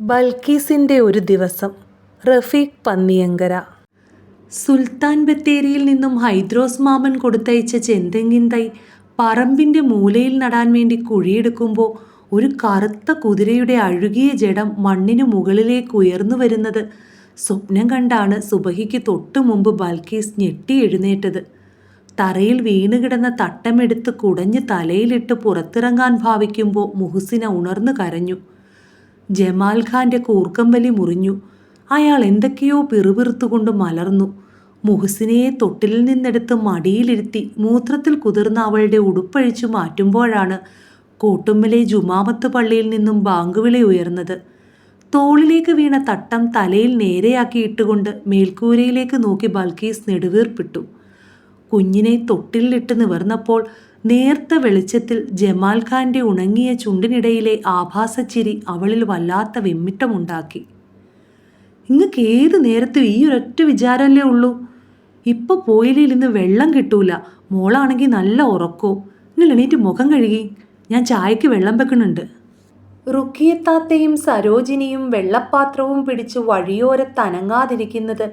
ബൽക്കീസിൻ്റെ ഒരു ദിവസം. റഫീഖ് പന്നിയങ്കര. സുൽത്താൻ ബത്തേരിയിൽ നിന്നും ഹൈദ്രോസ് മാമൻ കൊടുത്തയച്ച ചെന്തെങ്ങിൻ തൈ പറമ്പിൻ്റെ മൂലയിൽ നടാൻ വേണ്ടി കുഴിയെടുക്കുമ്പോൾ ഒരു കറുത്ത കുതിരയുടെ അഴുകിയ ജഡം മണ്ണിനു മുകളിലേക്ക് ഉയർന്നു വരുന്നത് സ്വപ്നം കണ്ടാണ് സുബഹിക്ക് തൊട്ടു മുമ്പ് ബൽക്കീസ് ഞെട്ടി എഴുന്നേറ്റത്. തറയിൽ വീണുകിടന്ന തട്ടമെടുത്ത് കുടഞ്ഞ് തലയിലിട്ട് പുറത്തിറങ്ങാൻ ഭാവിക്കുമ്പോൾ മുഹസിന ഉണർന്നു കരഞ്ഞു. ജമാൽ ഖാൻ്റെ കൂർക്കമ്പലി മുറിഞ്ഞു. അയാൾ എന്തൊക്കെയോ പിറുപിറുത്തുകൊണ്ട് മലർന്നു. മുഹസിനയെ തൊട്ടിലിൽ നിന്നെടുത്ത് മടിയിലിരുത്തി മൂത്രത്തിൽ കുതിർന്ന അവളുടെ ഉടുപ്പഴിച്ചു മാറ്റുമ്പോഴാണ് കോട്ടുമ്മലെ ജുമാമത്ത് പള്ളിയിൽ നിന്നും ബാങ്കുവിളി ഉയർന്നത്. തോളിലേക്ക് വീണ തട്ടം തലയിൽ നേരെയാക്കിയിട്ടുകൊണ്ട് മേൽക്കൂരയിലേക്ക് നോക്കി ബൽക്കീസ് നെടുവീർപ്പിട്ടു. കുഞ്ഞിനെ തൊട്ടിലിട്ട് നിവർന്നപ്പോൾ നേർത്ത വെളിച്ചത്തിൽ ജമാൽ ഖാൻ്റെ ഉണങ്ങിയ ചുണ്ടിനിടയിലെ ആഭാസച്ചിരി അവളിൽ വല്ലാത്ത വെമ്മിട്ടമുണ്ടാക്കി. ഇങ്ങക്ക് ഏത് നേരത്തും ഈ ഒരൊറ്റ വിചാരമല്ലേ ഉള്ളൂ? ഇപ്പോൾ പോയില്ലേൽ ഇന്ന് വെള്ളം കിട്ടൂല. മോളാണെങ്കിൽ നല്ല ഉറക്കോ. നിങ്ങൾ എണീറ്റ് മുഖം കഴുകി, ഞാൻ ചായക്ക് വെള്ളം വെക്കുന്നുണ്ട്. റുക്കിയത്താത്തയും സരോജിനിയും വെള്ളപ്പാത്രവും പിടിച്ച് വഴിയോരത്തനങ്ങാതിരിക്കുന്നത്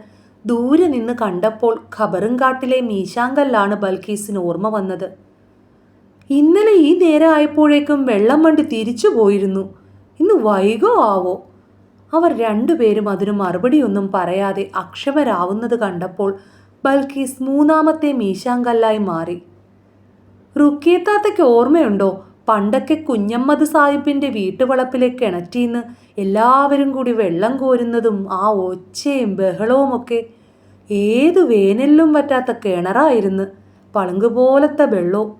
ദൂരെ നിന്ന് കണ്ടപ്പോൾ ഖബറുംകാട്ടിലെ മീശാങ്കല്ലാണ് ബൽക്കീസിന് ഓർമ്മ വന്നത്. ഇന്നലെ ഈ നേരം ആയപ്പോഴേക്കും വെള്ളം വണ്ടി തിരിച്ചു പോയിരുന്നു. ഇന്ന് വൈകോ ആവോ? അവർ രണ്ടുപേരും അതിനു മറുപടിയൊന്നും പറയാതെ അക്ഷമരാവുന്നത് കണ്ടപ്പോൾ ബൽക്കീസ് മൂന്നാമത്തെ മീശാങ്കല്ലായി മാറി. റുക്കിയത്താത്തയ്ക്ക് ഓർമ്മയുണ്ടോ? പണ്ടൊക്കെ കുഞ്ഞമ്മദ് സാഹിബിൻ്റെ വീട്ടുവളപ്പിലെ കിണറ്റീന്ന് എല്ലാവരും കൂടി വെള്ളം കോരുന്നതും ആ ഒച്ചയും ബഹളവുമൊക്കെ. ഏതു വേനലിലും പറ്റാത്ത കിണറായിരുന്നു, പളുങ്കുപോലത്തെ വെള്ളവും.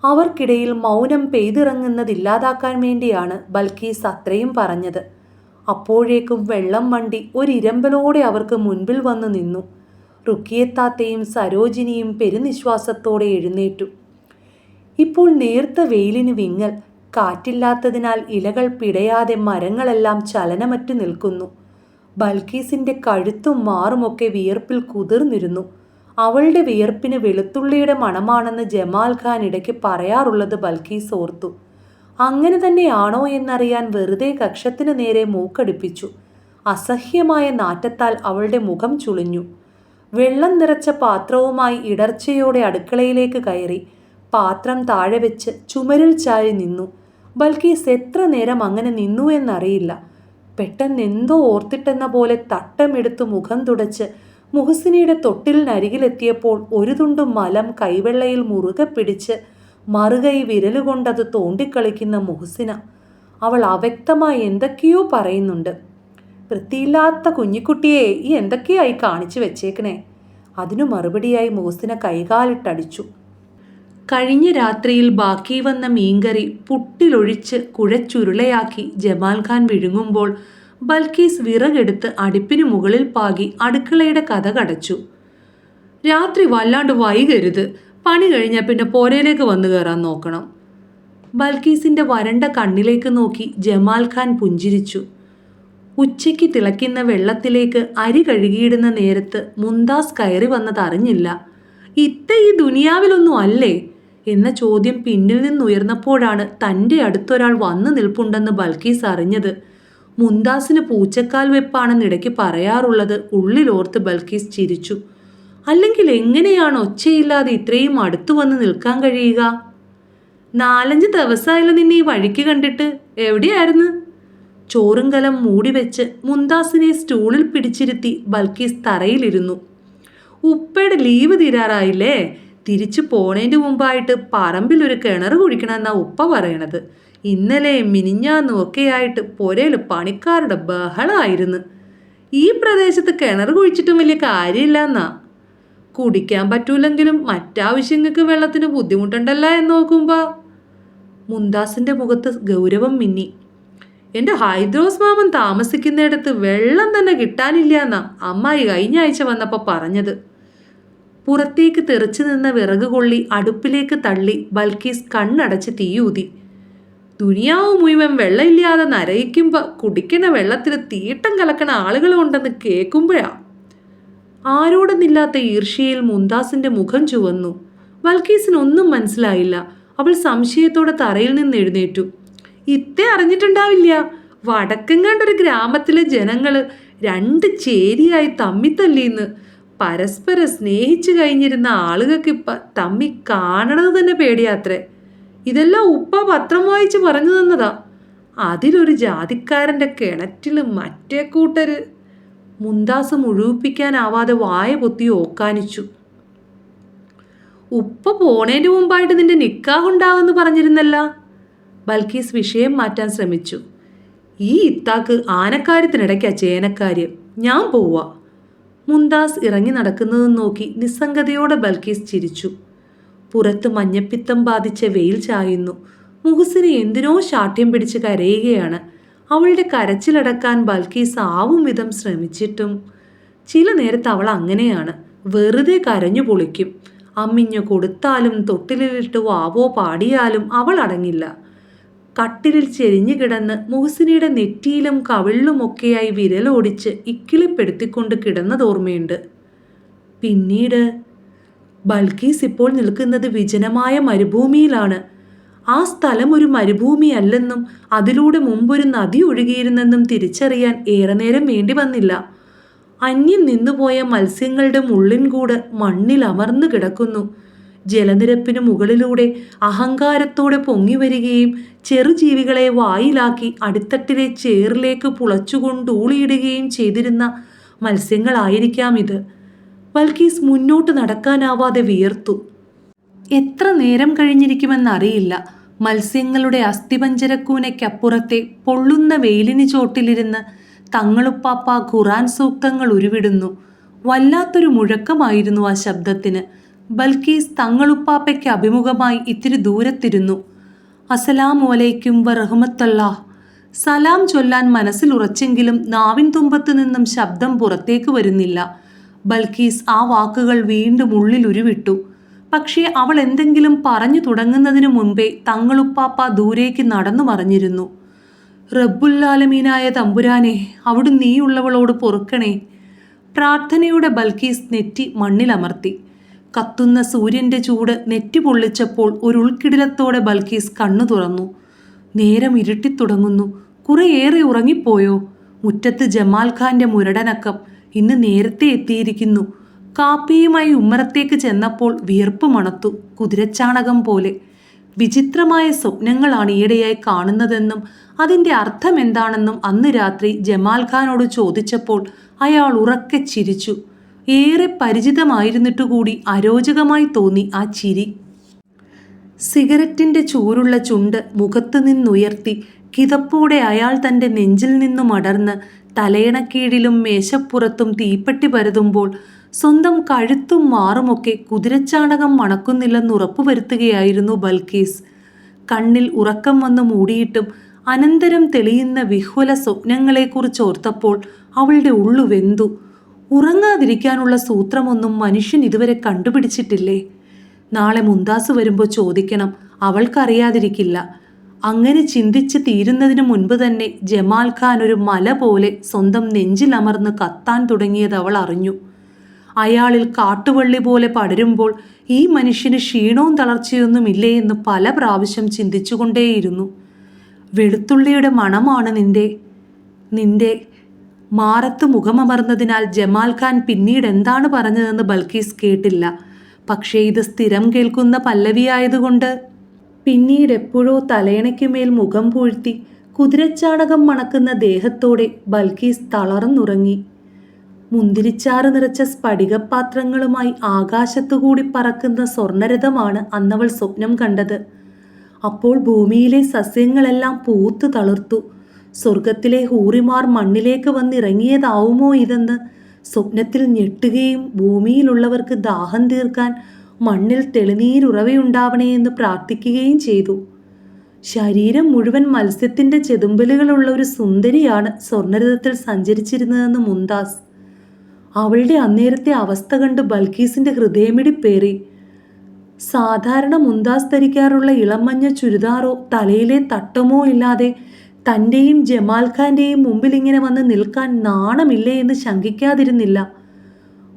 അവർക്കിടയിൽ മൗനം പെയ്തിറങ്ങുന്നതില്ലാതാക്കാൻ വേണ്ടിയാണ് ബൽക്കീസ് അത്രയും പറഞ്ഞത്. അപ്പോഴേക്കും വെള്ളം വണ്ടി ഒരിരമ്പലോടെ അവർക്ക് മുൻപിൽ വന്നു നിന്നു. റുക്കിയത്താത്തയും സരോജിനിയും പെരുനിശ്വാസത്തോടെ എഴുന്നേറ്റു. ഇപ്പോൾ നേർത്ത വെയിലിന് വിങ്ങൽ. കാറ്റില്ലാത്തതിനാൽ ഇലകൾ പിടയാതെ മരങ്ങളെല്ലാം ചലനമറ്റ് നിൽക്കുന്നു. ബൽക്കീസിൻ്റെ കഴുത്തും മാറുമൊക്കെ വിയർപ്പിൽ കുതിർന്നിരുന്നു. അവളുടെ വിയർപ്പിന് വെളുത്തുള്ളിയുടെ മണമാണെന്ന് ജമാൽ ഖാൻ ഇടയ്ക്ക് പറയാറുള്ളത് ബൽക്കീസ് ഓർത്തു. അങ്ങനെ തന്നെയാണോ എന്നറിയാൻ വെറുതെ കക്ഷത്തിന് നേരെ മൂക്കടിപ്പിച്ചു. അസഹ്യമായ നാറ്റത്താൽ അവളുടെ മുഖം ചുളിഞ്ഞു. വെള്ളം നിറച്ച പാത്രവുമായി ഇടർച്ചയോടെ അടുക്കളയിലേക്ക് കയറി. പാത്രം താഴെ വെച്ച് ചുമരിൽ ചാരി നിന്നു. ബൽക്കീസ് എത്ര നേരം അങ്ങനെ നിന്നു എന്നറിയില്ല. പെട്ടെന്ന് എന്തോ ഓർത്തിട്ടെന്ന പോലെ തട്ടമെടുത്ത് മുഖം തുടച്ച് മുഹസിനയുടെ തൊട്ടിലിനരികിലെത്തിയപ്പോൾ ഒരു തുണ്ടു മലം കൈവെള്ളയിൽ മുറുകെ പിടിച്ച് മറുകൈ വിരലുകൊണ്ടത് തോണ്ടിക്കളിക്കുന്ന മുഹസിന. അവൾ അവ്യക്തമായി എന്തൊക്കെയോ പറയുന്നുണ്ട്. വൃത്തിയില്ലാത്ത കുഞ്ഞിക്കുട്ടിയെ ഈ എന്തൊക്കെയായി കാണിച്ചു വെച്ചേക്കണേ. അതിനു മറുപടിയായി മുഹസിന കൈകാലിട്ടടിച്ചു. കഴിഞ്ഞ രാത്രിയിൽ ബാക്കി വന്ന മീൻകറി പുട്ടിലൊഴിച്ച് കുഴച്ചുരുളയാക്കി ജമാൽ ഖാൻ വിഴുങ്ങുമ്പോൾ ബൽക്കീസ് വിറകെടുത്ത് അടുപ്പിന് മുകളിൽ പാകി അടുക്കളയുടെ കഥ കടച്ചു. രാത്രി വല്ലാണ്ട് വൈകരുത്. പണി കഴിഞ്ഞാൽ പിന്നെ പോരയിലേക്ക് വന്നു കയറാൻ നോക്കണം. ബൽക്കീസിൻ്റെ വരണ്ട കണ്ണിലേക്ക് നോക്കി ജമാൽ ഖാൻ പുഞ്ചിരിച്ചു. ഉച്ചയ്ക്ക് തിളയ്ക്കുന്ന വെള്ളത്തിലേക്ക് അരി കഴുകിയിടുന്ന നേരത്ത് മുന്താസ് കയറി വന്നതറിഞ്ഞില്ല. ഇത്ത ഈ ദുനിയാവിലൊന്നും അല്ലേ എന്ന ചോദ്യം പിന്നിൽ നിന്നുയർന്നപ്പോഴാണ് തൻ്റെ അടുത്തൊരാൾ വന്നു നിൽപ്പുണ്ടെന്ന് ബൽക്കീസ് അറിഞ്ഞത്. മുന്താസിന് പൂച്ചക്കാൽ വെപ്പാണെന്ന് ഇടയ്ക്ക് പറയാറുള്ളത് ഉള്ളിലോർത്ത് ബൽക്കീസ് ചിരിച്ചു. അല്ലെങ്കിൽ എങ്ങനെയാണ് ഒച്ചയില്ലാതെ ഇത്രയും അടുത്തു വന്ന് നിൽക്കാൻ കഴിയുക? 4-5 ദിവസമായാലും നിന്നെ ഈ വഴിക്ക് കണ്ടിട്ട്. എവിടെയായിരുന്നു? ചോറും കലം മൂടിവെച്ച് മുന്താസിനെ സ്റ്റൂളിൽ പിടിച്ചിരുത്തി ബൽക്കീസ് തറയിലിരുന്നു. ഉപ്പയുടെ ലീവ് തീരാറായില്ലേ? തിരിച്ചു പോണേൻ്റെ മുമ്പായിട്ട് പറമ്പിലൊരു കിണർ കുഴിക്കണമെന്നാണ് ഉപ്പ പറയണത്. ഇന്നലെ മിനിഞ്ഞാന്നും ഒക്കെയായിട്ട് പുരയിൽ പണിക്കാരുടെ ബഹളമായിരുന്നു. ഈ പ്രദേശത്ത് കിണർ കുഴിച്ചിട്ടും വലിയ കാര്യമില്ല എന്നാ. കുടിക്കാൻ പറ്റൂലെങ്കിലും മറ്റാവശ്യങ്ങൾക്ക് വെള്ളത്തിന് ബുദ്ധിമുട്ടുണ്ടല്ല എന്ന് നോക്കുമ്പോൾ മുന്താസിൻ്റെ മുഖത്ത് ഗൗരവം മിന്നി. എൻ്റെ ഹൈദ്രോസ് മാമൻ താമസിക്കുന്നിടത്ത് വെള്ളം തന്നെ കിട്ടാനില്ല എന്നാ അമ്മായി കഴിഞ്ഞ ആഴ്ച വന്നപ്പോൾ പറഞ്ഞത്. പുറത്തേക്ക് തെറിച്ചു നിന്ന വിറക് കൊള്ളി അടുപ്പിലേക്ക് തള്ളി ബൽക്കീസ് കണ്ണടച്ച് തീയൂതി. ദുനിയാവ് മുഴുവൻ വെള്ളമില്ലാതെ നരയിക്കുമ്പോൾ കുടിക്കണ വെള്ളത്തിൽ തീട്ടം കലക്കണ ആളുകളുണ്ടെന്ന് കേൾക്കുമ്പോഴാ. ആരോടെന്നില്ലാത്ത ഈർഷ്യയിൽ മുന്താസിൻ്റെ മുഖം ചുവന്നു. ബൽക്കീസിനൊന്നും മനസ്സിലായില്ല. അവൾ സംശയത്തോടെ തറയിൽ നിന്ന് എഴുന്നേറ്റു. ഇത്തേ അറിഞ്ഞിട്ടുണ്ടാവില്ല. വടക്കെങ്ങാണ്ടൊരു ഗ്രാമത്തിലെ ജനങ്ങൾ രണ്ട് ചേരിയായി തമ്മിത്തല്ലിന്ന്. പരസ്പരം സ്നേഹിച്ചു കഴിഞ്ഞിരുന്ന ആളുകൾക്കിപ്പം തമ്മി കാണണത് തന്നെ പേടിയാത്രേ. ഇതെല്ലാം ഉപ്പ പത്രം വായിച്ച് പറഞ്ഞു തന്നതാ. അതിലൊരു ജാതിക്കാരൻ്റെ കിണറ്റിൽ മറ്റേ കൂട്ടര്. മുന്താസ് മുഴുവിപ്പിക്കാനാവാതെ വായ പൊത്തി ഓക്കാനിച്ചു. ഉപ്പ പോണേൻ്റെ മുമ്പായിട്ട് നിന്റെ നിക്കാഹ് ഉണ്ടാകുമെന്ന് പറഞ്ഞിരുന്നല്ല. ബൽക്കീസ് വിഷയം മാറ്റാൻ ശ്രമിച്ചു. ഈ ഇത്താക്ക് ആനക്കാര്യത്തിനിടയ്ക്കാ ചേനക്കാര്യം. ഞാൻ പോവാ. മുന്താസ് ഇറങ്ങി നടക്കുന്നതും നോക്കി നിസ്സംഗതയോടെ ബൽക്കീസ് ചിരിച്ചു. പുറത്ത് മഞ്ഞപ്പിത്തം ബാധിച്ച വെയിൽ ചായുന്നു. മുഹസിനെ എന്തിനോ ശാഠ്യം പിടിച്ച് കരയുകയാണ്. അവളുടെ കരച്ചിലടക്കാൻ ബൽക്കീസ് ആവും വിധം ശ്രമിച്ചിട്ടും ചില നേരത്ത് അവൾ അങ്ങനെയാണ്, വെറുതെ കരഞ്ഞു പൊളിക്കും. അമ്മിഞ്ഞു കൊടുത്താലും തൊട്ടിലിട്ട് വാവോ പാടിയാലും അവൾ അടങ്ങില്ല. കട്ടിലിൽ ചെരിഞ്ഞു കിടന്ന് മുഹസിനയുടെ നെറ്റിയിലും കവിളിലുമൊക്കെയായി വിരലോടിച്ച് ഇക്കിളിപ്പെടുത്തിക്കൊണ്ട് കിടന്നതോർമ്മയുണ്ട്. പിന്നീട് ബൽക്കീസ് ഇപ്പോൾ നിൽക്കുന്നത് വിജനമായ മരുഭൂമിയിലാണ്. ആ സ്ഥലം ഒരു മരുഭൂമിയല്ലെന്നും അതിലൂടെ മുമ്പൊരു നദി ഒഴുകിയിരുന്നെന്നും തിരിച്ചറിയാൻ ഏറെ നേരം വേണ്ടി വന്നില്ല. അന്യം നിന്നുപോയ മത്സ്യങ്ങളുടെ മുള്ളിൻകൂട് മണ്ണിൽ അമർന്നു കിടക്കുന്നു. ജലനിരപ്പിന് മുകളിലൂടെ അഹങ്കാരത്തോടെ പൊങ്ങി വരികയും ചെറുജീവികളെ വായിലാക്കി അടിത്തട്ടിലെ ചേറിലേക്ക് പുളച്ചുകൊണ്ടൂളിയിടുകയും ചെയ്തിരുന്ന മത്സ്യങ്ങളായിരിക്കാം ഇത്. ബൽക്കീസ് മുന്നോട്ട് നടക്കാനാവാതെ വിയർത്തു. എത്ര നേരം കഴിഞ്ഞിരിക്കുമെന്നറിയില്ല. മത്സ്യങ്ങളുടെ അസ്ഥിപഞ്ജരക്കൂനയ്ക്കപ്പുറത്തെ പൊള്ളുന്ന വെയിലിന് ചോട്ടിലിരുന്ന് തങ്ങളുപ്പാപ്പ ഖുറാൻ സൂക്തങ്ങൾ ഉരുവിടുന്നു. വല്ലാത്തൊരു മുഴക്കമായിരുന്നു ആ ശബ്ദത്തിന്. ബൽക്കീസ് തങ്ങളുപ്പാപ്പയ്ക്ക് അഭിമുഖമായി ഇത്തിരി ദൂരത്തിരുന്നു. അസ്സലാമു അലൈക്കും വറഹ്മത്തുള്ളാഹ്. സലാം ചൊല്ലാൻ മനസ്സിലുറച്ചെങ്കിലും നാവിൻ തുമ്പത്ത് നിന്നും ശബ്ദം പുറത്തേക്ക് വരുന്നില്ല. ബൽക്കീസ് ആ വാക്കുകൾ വീണ്ടും ഉള്ളിൽ ഉരുവിട്ടു. പക്ഷേ അവൾ എന്തെങ്കിലും പറഞ്ഞു തുടങ്ങുന്നതിനു മുൻപേ തങ്ങളുപ്പാപ്പ ദൂരേക്ക് നടന്നു മറിഞ്ഞിരുന്നു. റബ്ബുല്ലാലമീനായ തമ്പുരാനെ, അവിടുന്ന് നീയുള്ളവളോട് പൊറുക്കണേ. പ്രാർത്ഥനയുടെ ബൽക്കീസ് നെറ്റി മണ്ണിലമർത്തി. കത്തുന്ന സൂര്യൻ്റെ ചൂട് നെറ്റി പൊള്ളിച്ചപ്പോൾ ഒരു ഉൾക്കിടിലത്തോടെ ബൽക്കീസ് കണ്ണു തുറന്നു. നേരം ഇരുട്ടിത്തുടങ്ങുന്നു. കുറേയേറെ ഉറങ്ങിപ്പോയോ? മുറ്റത്ത് ജമാൽ ഖാന്റെ മുരടനക്കം. ഇന്ന് നേരത്തെ എത്തിയിരിക്കുന്നു. കാപ്പിയുമായി ഉമ്മറത്തേക്ക് ചെന്നപ്പോൾ വിയർപ്പ് മണത്തു. കുതിരച്ചാണകം പോലെ. വിചിത്രമായ സ്വപ്നങ്ങളാണ് ഈയിടെയായി കാണുന്നതെന്നും അതിൻ്റെ അർത്ഥം എന്താണെന്നും അന്ന് രാത്രി ജമാൽ ഖാനോട് ചോദിച്ചപ്പോൾ അയാൾ ഉറക്കെ ചിരിച്ചു. ഏറെ പരിചിതമായിരുന്നിട്ടുകൂടി അരോചകമായി തോന്നി ആ ചിരി. സിഗരറ്റിൻ്റെ ചൂരുള്ള ചുണ്ട് മുഖത്തു നിന്നുയർത്തി കിതപ്പോടെ അയാൾ തൻ്റെ നെഞ്ചിൽ നിന്നും അടർന്ന് തലയണക്കീഴിലും മേശപ്പുറത്തും തീപ്പെട്ടി പരതുമ്പോൾ സ്വന്തം കഴുത്തും മാറുമൊക്കെ കുതിരച്ചാണകം മണക്കുന്നില്ലെന്ന് ഉറപ്പുവരുത്തുകയായിരുന്നു ബൽക്കീസ്. കണ്ണിൽ ഉറക്കം വന്ന് മൂടിയിട്ടും അനന്തരം തെളിയുന്ന വിഹ്വല സ്വപ്നങ്ങളെക്കുറിച്ച് ഓർത്തപ്പോൾ അവളുടെ ഉള്ളു വെന്തു. ഉറങ്ങാതിരിക്കാനുള്ള സൂത്രമൊന്നും മനുഷ്യൻ ഇതുവരെ കണ്ടുപിടിച്ചിട്ടില്ലേ? നാളെ മുന്താസ് വരുമ്പോൾ ചോദിക്കണം. അവൾക്കറിയാതിരിക്കില്ല. അങ്ങനെ ചിന്തിച്ച് തീരുന്നതിന് മുൻപ് തന്നെ ജമാൽ ഖാൻ ഒരു മല പോലെ സ്വന്തം നെഞ്ചിലമർന്ന് കത്താൻ തുടങ്ങിയത് അവൾ അറിഞ്ഞു. അയാളിൽ കാട്ടുവള്ളി പോലെ പടരുമ്പോൾ ഈ മനുഷ്യന് ക്ഷീണവും തളർച്ചയൊന്നുമില്ലേ എന്ന് പല പ്രാവശ്യം ചിന്തിച്ചുകൊണ്ടേയിരുന്നു. വെളുത്തുള്ളിയുടെ മണമാണ് നിന്റെ മാറത്ത് മുഖമമർന്നതിനാൽ ജമാൽ ഖാൻ പിന്നീട് എന്താണ് പറഞ്ഞതെന്ന് ബൽക്കീസ് കേട്ടില്ല. പക്ഷേ ഇത് സ്ഥിരം കേൾക്കുന്ന പല്ലവിയായതുകൊണ്ട് പിന്നീട് എപ്പോഴോ തലയണയ്ക്കുമേൽ മുഖം പൂഴ്ത്തി കുതിരച്ചാണകം മണക്കുന്ന ദേഹത്തോടെ ബൽക്കീസ് തളർന്നുറങ്ങി. മുന്തിരിച്ചാറ് നിറച്ച സ്ഫടികപാത്രങ്ങളുമായി ആകാശത്തുകൂടി പറക്കുന്ന സ്വർണരഥമാണ് അന്നവൾ സ്വപ്നം കണ്ടത്. അപ്പോൾ ഭൂമിയിലെ സസ്യങ്ങളെല്ലാം പൂത്തു തളിർത്തു. സ്വർഗത്തിലെ ഹൂറിമാർ മണ്ണിലേക്ക് വന്നിറങ്ങിയതാവുമോ ഇതെന്ന് സ്വപ്നത്തിൽ ഞെട്ടുകയും ഭൂമിയിലുള്ളവർക്ക് ദാഹം തീർക്കാൻ മണ്ണിൽ തെളിനീരുറവയുണ്ടാവണേ എന്ന് പ്രാർത്ഥിക്കുകയും ചെയ്തു. ശരീരം മുഴുവൻ മത്സ്യത്തിൻ്റെ ചെതുമ്പലുകളുള്ള ഒരു സുന്ദരിയാണ് സ്വർണരഥത്തിൽ സഞ്ചരിച്ചിരുന്നതെന്ന് മുന്താസ്. അവളുടെ അന്നേരത്തെ അവസ്ഥ കണ്ട് ബൽക്കീസിൻ്റെ ഹൃദയമിടിപ്പേറി. സാധാരണ മുന്താസ് ധരിക്കാറുള്ള ഇളമഞ്ഞ ചുരിദാറോ തലയിലെ തട്ടമോ ഇല്ലാതെ തൻ്റെയും ജമാൽ ഖാൻ്റെയും മുമ്പിൽ ഇങ്ങനെ വന്ന് നിൽക്കാൻ നാണമില്ലേ എന്ന് ശങ്കിക്കാതിരുന്നില്ല.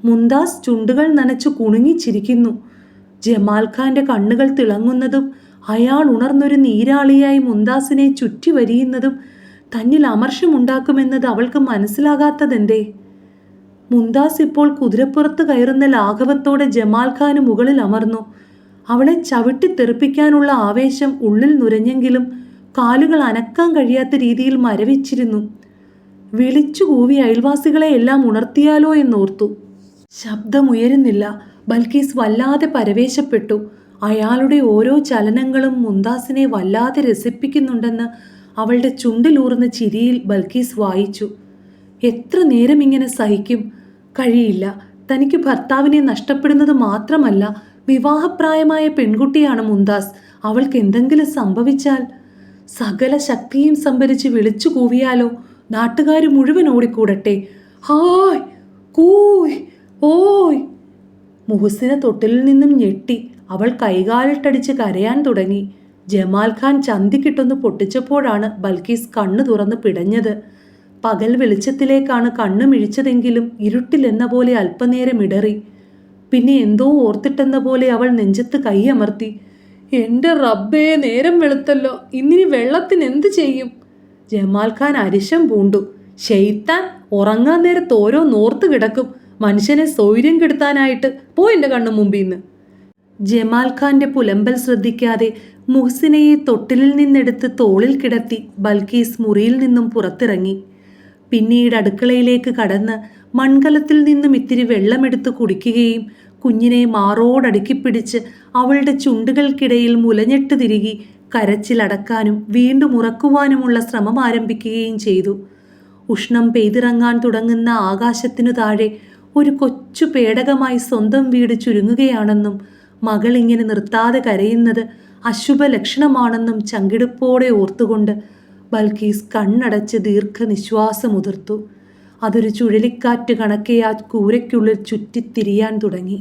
മുന്താസ് ചുണ്ടുകൾ നനച്ചു കുണുങ്ങിച്ചിരിക്കുന്നു. ജമാൽ ഖാൻ്റെ കണ്ണുകൾ തിളങ്ങുന്നതും അയാൾ ഉണർന്നൊരു നീരാളിയായി മുന്താസിനെ ചുറ്റി വരിയുന്നതും തന്നിൽ അമർഷമുണ്ടാക്കുമെന്നത് അവൾക്ക് മനസ്സിലാകാത്തതെന്തേ? മുംതാസ് ഇപ്പോൾ കുതിരപ്പുറത്ത് കയറുന്ന ലാഘവത്തോടെ ജമാൽ ഖാന് മുകളിൽ അമർന്നു. അവളെ ചവിട്ടിത്തെറിപ്പിക്കാനുള്ള ആവേശം ഉള്ളിൽ നുരഞ്ഞെങ്കിലും കാലുകൾ അനക്കാൻ കഴിയാത്ത രീതിയിൽ മരവിച്ചിരുന്നു. വിളിച്ചുകൂവി അയൽവാസികളെ എല്ലാം ഉണർത്തിയാലോ എന്നോർത്തു. ശബ്ദമുയരുന്നില്ല. ബൽക്കീസ് വല്ലാതെ പരവേശപ്പെട്ടു. അയാളുടെ ഓരോ ചലനങ്ങളും മുംതാസിനെ വല്ലാതെ രസിപ്പിക്കുന്നുണ്ടെന്ന് അവളുടെ ചുണ്ടിലൂറുന്ന ചിരിയിൽ ബൽക്കീസ് വായിച്ചു. എത്ര നേരം ഇങ്ങനെ സഹിക്കും? കഴിയില്ല. തനിക്ക് ഭർത്താവിനെ നഷ്ടപ്പെടുന്നത് മാത്രമല്ല, വിവാഹപ്രായമായ പെൺകുട്ടിയാണ് മുംതാസ്. അവൾക്ക് എന്തെങ്കിലും സംഭവിച്ചാൽ സകല ശക്തിയും സംഭരിച്ച് വിളിച്ചു കൂവിയാലോ? നാട്ടുകാർ മുഴുവൻ ഓടിക്കൂടട്ടെ. ഹായ് കൂയ് ഓയ്! മുഹസിന തൊട്ടിലിൽ നിന്നും ഞെട്ടി. അവൾ കൈകാലിട്ടടിച്ച് കരയാൻ തുടങ്ങി. ജമാൽ ഖാൻ ചന്തിക്കിട്ടൊന്ന് പൊട്ടിച്ചപ്പോഴാണ് ബൽക്കീസ് കണ്ണു തുറന്ന് പിടഞ്ഞത്. പകൽ വെളിച്ചത്തിലേക്കാണ് കണ്ണു മിഴിച്ചതെങ്കിലും ഇരുട്ടിലെന്ന പോലെ അല്പനേരം ഇടറി. പിന്നെ എന്തോ ഓർത്തിട്ടെന്ന പോലെ അവൾ നെഞ്ചത്ത് കൈയമർത്തി. എൻ്റെ റബ്ബേ, നേരം വെളുത്തല്ലോ. ഇന്നിനി വെള്ളത്തിന് എന്ത് ചെയ്യും? ജമാൽ ഖാൻ അരിശം പൂണ്ടു. ശൈത്താൻ ഉറങ്ങാൻ നേരത്ത് ഓരോ നോർത്ത് കിടക്കും. മനുഷ്യനെ സൗര്യം കെടുത്താനായിട്ട്. എൻ്റെ കണ്ണു മുമ്പിന്ന്. ജമാൽ ഖാന്റെ പുലമ്പൽ ശ്രദ്ധിക്കാതെ മുഹ്സിനയെ തൊട്ടിലിൽ നിന്നെടുത്ത് തോളിൽ കിടത്തി ബൽക്കീസ് മുറിയിൽ നിന്നും പുറത്തിറങ്ങി. പിന്നീട് അടുക്കളയിലേക്ക് കടന്ന് മൺകലത്തിൽ നിന്നും ഇത്തിരി വെള്ളമെടുത്ത് കുടിക്കുകയും കുഞ്ഞിനെ മാറോടടുക്കിപ്പിടിച്ച് അവളുടെ ചുണ്ടുകൾക്കിടയിൽ മുലഞ്ഞെട്ട് തിരികി കരച്ചിലടക്കാനും വീണ്ടും ഉറക്കുവാനുമുള്ള ശ്രമം ആരംഭിക്കുകയും ചെയ്തു. ഉഷ്ണം പെയ്തിറങ്ങാൻ തുടങ്ങുന്ന ആകാശത്തിനു താഴെ ഒരു കൊച്ചു പേടകമായി സ്വന്തം വീട് ചുരുങ്ങുകയാണെന്നും മകൾ ഇങ്ങനെ നിർത്താതെ കരയുന്നത് അശുഭലക്ഷണമാണെന്നും ചങ്കിടുപ്പോടെ ഓർത്തുകൊണ്ട് ബൽക്കീസ് കണ്ണടച്ച് ദീർഘനിശ്വാസമുതിർത്തു. അതൊരു ചുഴലിക്കാറ്റ് കണക്കെ ആ കൂരയ്ക്കുള്ളിൽ ചുറ്റിത്തിരിയാൻ തുടങ്ങി.